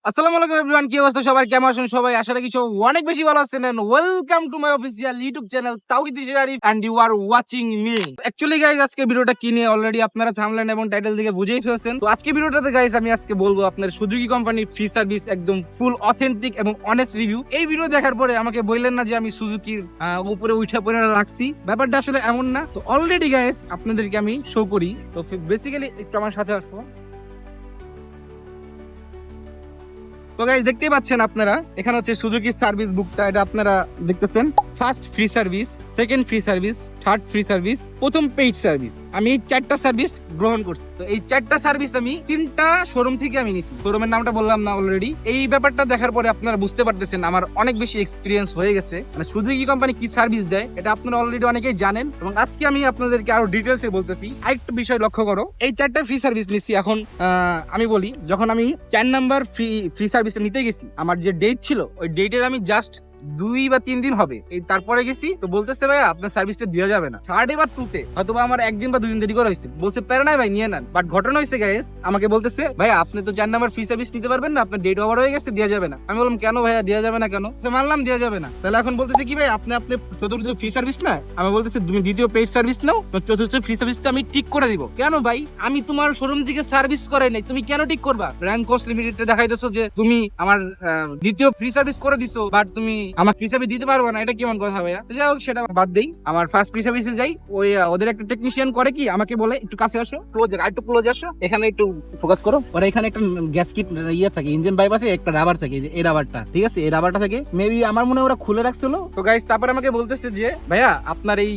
আসসালামু আলাইকুম এভরিওয়ান, কি অবস্থা সবার, কেমন আছেন সবাই? আশা রাখি সব অনেক বেশি ভালো আছেন। And welcome to my official YouTube channel Tawhid Sharif and you are watching me. Actually guys, আজকে ভিডিওটা কি নিয়ে অলরেডি আপনারা থাম্বনেল এবং টাইটেল থেকে বুঝেই ফেলেছেন। তো আজকে ভিডিওটাতে গাইস আমি আজকে বলবো আপনার সুজুকি কোম্পানির ফ্রি সার্ভিস, একদম ফুল অথেন্টিক এবং অনেস্ট রিভিউ। এই ভিডিও দেখার পরে আমাকে বললেন না যে আমি সুজুকির উপরে উঠা পড়ে রাখছি, ব্যাপারটা আসলে এমন না। তো অলরেডি গাইস আপনাদেরকে আমি শো করি। তো বেসিক্যালি একটু আমার সাথে আসবো। তো গাইস দেখতেই পাচ্ছেন আপনারা, এখানে হচ্ছে সুজুকি সার্ভিস বুকটা, এটা আপনারা দেখতেছেন। First free service, second free service, third free service, প্রথম পেইড সার্ভিস। আমি এই 4টা সার্ভিস গ্রহণ করছি। তো এই 4টা সার্ভিস আমি 3টা শোরুম থেকে আমি নিছি। শোরুমের নামটা বললাম না অলরেডি। এই ব্যাপারটা দেখার পরে আপনারা বুঝতে পারতেছেন আমার অনেক বেশি এক্সপিরিয়েন্স হয়ে গেছে, মানে সুজুকি কোম্পানি কি সার্ভিস দেয় এটা আপনারা অলরেডি অনেকেই জানেন। এবং আজকে আমি আপনাদেরকে আরো ডিটেলসে বলতেছি। আরেকটা বিষয় লক্ষ্য করো, এই 4টা ফ্রি সার্ভিস নিছি। এখন আমি বলি, যখন আমি 4 নাম্বার ফ্রি সার্ভিসটা নিতে গেছি, আমার যে ডেট ছিল ওই ডেটের আমি জাস্ট 2 বা 3 দিন হবে এই তারপরে গেছি। তো বলতেছে ভাইয়া আপনার সার্ভিসটা দেওয়া যাবে না। থার্ড এবার 2 তে হয়তো আমার 1 দিন বা 2 দিন দেরি করে হয়েছে, বলছে প্যারা নাই ভাই নিয়ে নেন। বাট ঘটনা হয়েছে গাইস, আমাকে বলতেছে ভাইয়া আপনি তো 4 নাম্বার ফ্রি সার্ভিস নিতে পারবেন না, আপনার ডেট ওভার হয়ে গেছে, দেওয়া যাবে না। আমি বললাম কেন ভাইয়া দেওয়া যাবে না কেন? তো মানলাম দেওয়া যাবে না। তাহলে এখন বলতেছে কি ভাই আপনি চতুর্থ ফ্রি সার্ভিস না, আমি বলতেছি তুমি দ্বিতীয় পেইড সার্ভিস নাও, তো চতুর্থ ফ্রি সার্ভিসটা আমি ঠিক করে দিব। কেন ভাই, আমি তোমার শোরুম থেকে সার্ভিস করাই নাই, তুমি কেন ঠিক করবা? র্যাঙ্ক কস্ট লিমিটেড দেখাইতেছো যে তুমি আমার দ্বিতীয় ফ্রি সার্ভিস করে দিছো, বাট তুমি আমার ফ্রি সার্ভিস দিতে পারবো না, এটা কেমন কথা ভাইয়া? যাই হোক সেটা বাদ দেই। আমার ফার্স্ট ফ্রি সার্ভিসে যাই, ওই ওদের একটা টেকনিশিয়ান করে কি আমাকে বলে একটু কাছে আসো, ক্লোজ আসো, এখানে একটু ফোকাস করো। ওরা এখানে একটা গ্যাস কিট ইয়ে থাকে, ইঞ্জিন পাইপ আছে, একটা রাবার থাকে, যে এই রাবারটা, ঠিক আছে, এই রাবারটা থাকে মেবি আমার মনে হয় ওরা খুলে রাখছিল। তো গাইস তারপর আমাকে বলতেছে যে ভাইয়া আপনার এই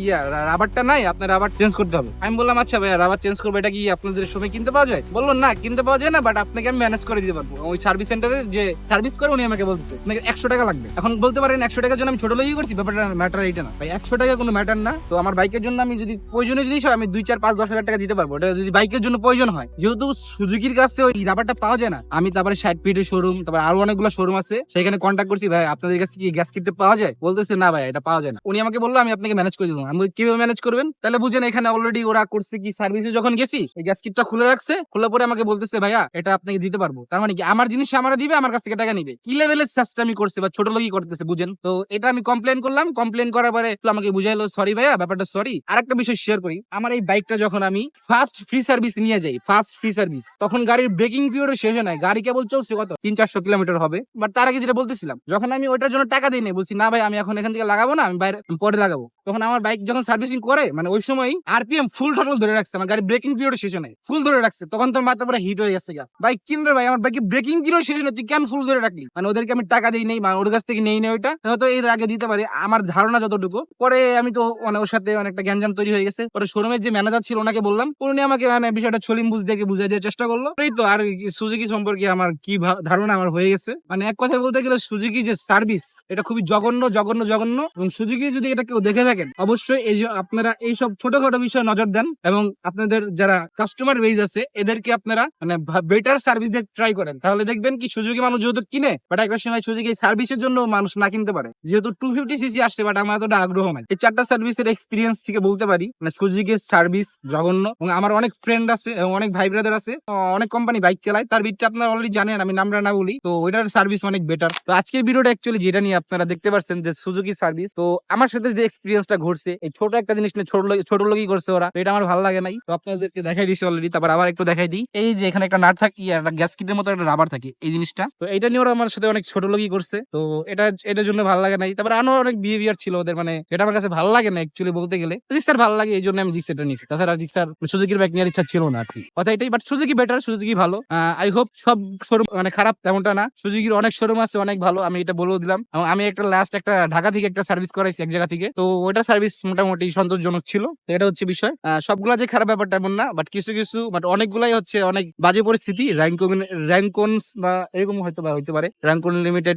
রাবারটা নাই, আপনার রাবার চেঞ্জ করতে হবে। আমি বললাম আচ্ছা ভাইয়া রাবার চেঞ্জ করবো, এটা কি আপনাদের সময় কিনতে পাওয়া যায়? বললো না কিনতে পাওয়া যায় না, বাট আপনাকে আমি ম্যানেজ করে দিতে পারবো। ওই সার্ভিস সেন্টারের যে সার্ভিস করে উনি আমাকে বলতেছে আপনাকে 100 টাকা লাগবে। এখন বলতে পারেন 100 টাকার জন্য আমি ছোট লগি করছি, ব্যাপারটা ম্যাটার এইটা না ভাই, 100 টাকা কোনো ম্যাটার না। তো আমার বাইকের জন্য আমি যদি প্রয়োজনীয় জিনিস হয় আমি 2, 4, 5, 10 হাজার টাকা দিতে পারবো, এটা যদি বাইকের জন্য প্রয়োজন হয়। যেহেতু সুজুকির কাছে ওই রাবারটা পাওয়া যায় না, আমি তারপরে 60 ফিটের শোরুম, তারপর আরো অনেকগুলো শোরুম আছে, সেখানে কন্ট্যাক্ট করছি, ভাই আপনাদের কাছে কি গ্যাস কিটটা পাওয়া যায়? বলতেছে না ভাই এটা পাওয়া যায় না। উনি আমাকে বললো আমি আপনাকে ম্যানেজ করে দিলাম। আমি কিভাবে ম্যানেজ করবেন? তাহলে বুঝেন, এখানে অলরেডি ওরা করছে কি, সার্ভিসে যখন গেছি এই গ্যাস কিটটা খুলে রাখছে, খোলা পরে আমাকে বলতেছে ভাইয়া এটা আপনাকে দিতে পারবো। তার মানে কি আমার জিনিস আমার দিবে, আমার কাছ থেকে টাকা নিবে। কি লেভেলের সিস্টেমই করছে বা ছোট লোকই করতেছে বুঝেন। তো এটা আমি কমপ্লেন করলাম, কমপ্লেন করার পরে আমাকে বুঝাইলো সরি ভাইয়া ব্যাপারটা সরি। আরেকটা বিষয় শেয়ার করি, আমার এই বাইকটা যখন আমি ফার্স্ট ফ্রি সার্ভিস নিয়ে যাই, ফার্স্ট ফ্রি সার্ভিস, তখন গাড়ির ব্রেকিং পিরিয়ড শেষ হয় নাই, গাড়ি কেবল চলছে কত 300-400 কিলোমিটার হবে। বাট তার আগে যেটা বলতেছিলাম, যখন আমি ওইটার জন্য টাকা দিই নাই, বলছি না ভাই আমি এখন এখান থেকে লাগাবো না, আমি বাইরে পরে লাগাবো, তখন আমার বাইক যখন সার্ভিসিং করে, মানে ওই সময় আরপিএম ফুল টোটাল ধরে রাখছে, আমার গাড়ি ব্রেকিং পিরিয়ড শেষ হয় নাই, ফুল ধরে রাখছে। তখন তো মাথা পুরো হিট হয়ে গেছে, বাইক কিনবে ভাই আমার বাইকে ব্রেকিং পিরিয়ড শেষ হয়, তুই কেন ফুল ধরে রাখলি? মানে ওদেরকে আমি টাকা দিই নেই, মানে ওর কাছ থেকে নেই না, ওইটা হয়তো এর আগে দিতে পারে, আমার ধারণা যতটুকু। পরে আমি তো মানে ওর সাথে অনেকটা গ্যাঞ্জাম তৈরি হয়ে গেছে। পরে শোরুমের যে ম্যানেজার ছিল ওনাকে বললাম, উনি আমাকে মানে বিষয়টা ছলিম বুঝ দিয়ে বুঝাই দেওয়ার চেষ্টা করলো। এই তো আর সুজুকি সম্পর্কে আমার কি ধারণা আমার হয়ে গেছে। মানে এক কথায় বলতে গেলে সুজুকি যে সার্ভিস, এটা খুবই জঘন্য জঘন্য জঘন্য। এবং সুজুকি যদি এটা কেউ দেখে থাকেন, অবশ্যই এই যে আপনারা এইসব ছোটখাটো বিষয়ে নজর দেন, এবং আপনাদের যারা কাস্টমার বেজ আছে এদেরকে আপনারা মানে বেটার সার্ভিস দিয়ে ট্রাই করেন, তাহলে দেখবেন কি সুজুকি মানুষ যেহেতু কিনে, বাট একটা সময় সুজুকি সার্ভিসের জন্য মানুষ না কিনতে পারে। যেহেতু 250cc আসছে, বাট আমার এতটা আগ্রহ নাই। এই 4টা সার্ভিসের এক্সপিরিয়েন্স থেকে বলতে পারি মানে সুজুকির সার্ভিস জঘন্য। এবং আমার অনেক ফ্রেন্ড আছে এবং অনেক ভাই ব্রাদার আছে, অনেক কোম্পানি বাইক চালায়, তার ভিতরে আপনারা অলরেডি জানেন, আমি নামটা না বলি, তো ওইটার সার্ভিস অনেক বেটার। তো আজকের ভিডিওটা অ্যাকচুয়ালি যেটা নিয়ে আপনারা দেখতে পাচ্ছেন যে সুজুকি সার্ভিস, তো আমার সাথে যে এক্সপিরিয়েন্সটা ঘটছে, এই ছোট একটা জিনিস নিয়ে ছোট লোকই করছে ওরা, এটা আমার ভালো লাগে নাই। তো আপনাদেরকে দেখাই দিচ্ছি অলরেডি, তারপর আবার একটু দেখাই দিই। এই যে এখানে একটা নাট থাকে, একটা গ্যাস কিটের মতো একটা রাবার থাকে, এই জিনিসটা, তো এটা নিয়ে ওরা আমার সাথে অনেক ছোট লোকই করছে। তো এটার জন্য ভালো লাগে নাই। তারপর আরো অনেক বিহেভিয়ার ছিল ওদের, মানে এটা আমার কাছে ভালো লাগে না অ্যাকচুয়ালি বলতে গেলে। জিক্সার ভালো লাগে, এই জন্য আমি জিক্সারটা নিয়েছি। তাছাড়া জিক্সার সুজুকির বাইক নেওয়ার ইচ্ছা ছিল না আর কি, কথা এটাই। বাট সুজুকি বেটার, সুজুকি ভালো। আই হোপ সব শোরুম মানে খারাপ তেমনটা না, সুজুকির অনেক শোরুম আছে, অনেক ভালো, আমি এটা বলেও দিলাম। এবং আমি একটা লাস্ট একটা ঢাকা থেকে একটা সার্ভিস করাইছি এক জায়গা থেকে, তো ওইটা সার্ভিস মোটামুটি সন্তোষজনক ছিল। তো এটা হচ্ছে বিষয়। সবগুলা যে খারাপ ব্যাপারটা এমন না, বাট কিছু কিছু বাট অনেকগুলাই হচ্ছে অনেক বাজে পরিস্থিতি। র্যাঙ্কনস বা এরকম হয়তো বা হইতে পারে, র্যাঙ্কন লিমিটেড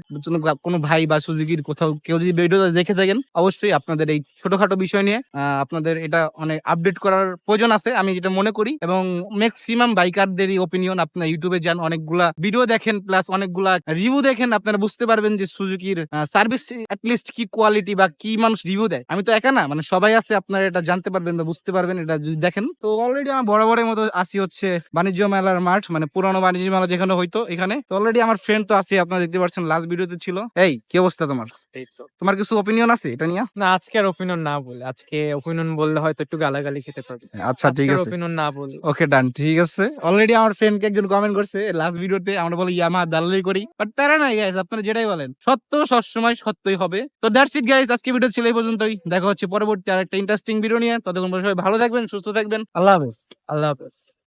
কোনো ভাই বা সুজুকির কোথাও কেউ যদি ভিডিওটা দেখে থাকেন, অবশ্যই আপনাদের এই ছোটখাটো বিষয় নিয়ে আপনাদের এটা অনেক আপডেট করার প্রয়োজন আছে, আমি যেটা মনে করি। এবং ম্যাক্সিমাম বাইকারদেরই ওপিনিয়ন, আপনার ইউটিউবে যান, অনেকগুলা ভিডিও দেখেন, প্লাস অনেকগুলা রিভিউ দেখেন, আপনারা বুঝতে পারবেন যে সুজুকির সার্ভিস অ্যাটলিস্ট কি কোয়ালিটি বা কি মানুষ রিভিউ দেয়। আমি তো একা না, মানে সবাই আছে, আপনারা এটা জানতে পারবেন বা বুঝতে পারবেন এটা যদি দেখেন। তো অলরেডি আমার বরাবরের মতো আসি হচ্ছে বাণিজ্য মেলার মাঠ, মানে পুরানো বাণিজ্য মেলা যেখানে হইতো এখানে। তো অলরেডি আমার ফ্রেন্ড তো আছে, আপনারা দেখতে পাচ্ছেন লাস্ট ভিডিওতে ছিল। এই কি অবস্থা তোমার? এই তো। তোমার কিছু অপিনিয়ন আছে এটা নিয়ে? না, আজকে আর ওপিনিয়ন না বলে, আজকে ওপিনিয়ন বললে হয়তো একটু গালাগালি খেতে পারবে। আচ্ছা ঠিক আজকের আছে, ওপিনিয়ন না বলে। ওকে ডান, ঠিক আছে। অলরেডি আমার ফ্রেন্ডকে একজন কমেন্ট করছে লাস্ট ভিডিওতে, আমরা বলি ইয়ামাহা দালালি করি, বাট প্যারা নাই গাইস, আপনারা যেটাই বলেন সত্য সবসময় সত্যই হবে। তো দ্যাটস ইট গাইস, আজকে ভিডিও ছিল এই পর্যন্তই। দেখা হচ্ছে পরবর্তী আরেকটা ইন্টারেস্টিং ভিডিও নিয়ে। ততক্ষণ পর্যন্ত সবাই ভালো থাকবেন, সুস্থ থাকবেন। আল্লাহ হাফেজ। আল্লাহ হাফেজ।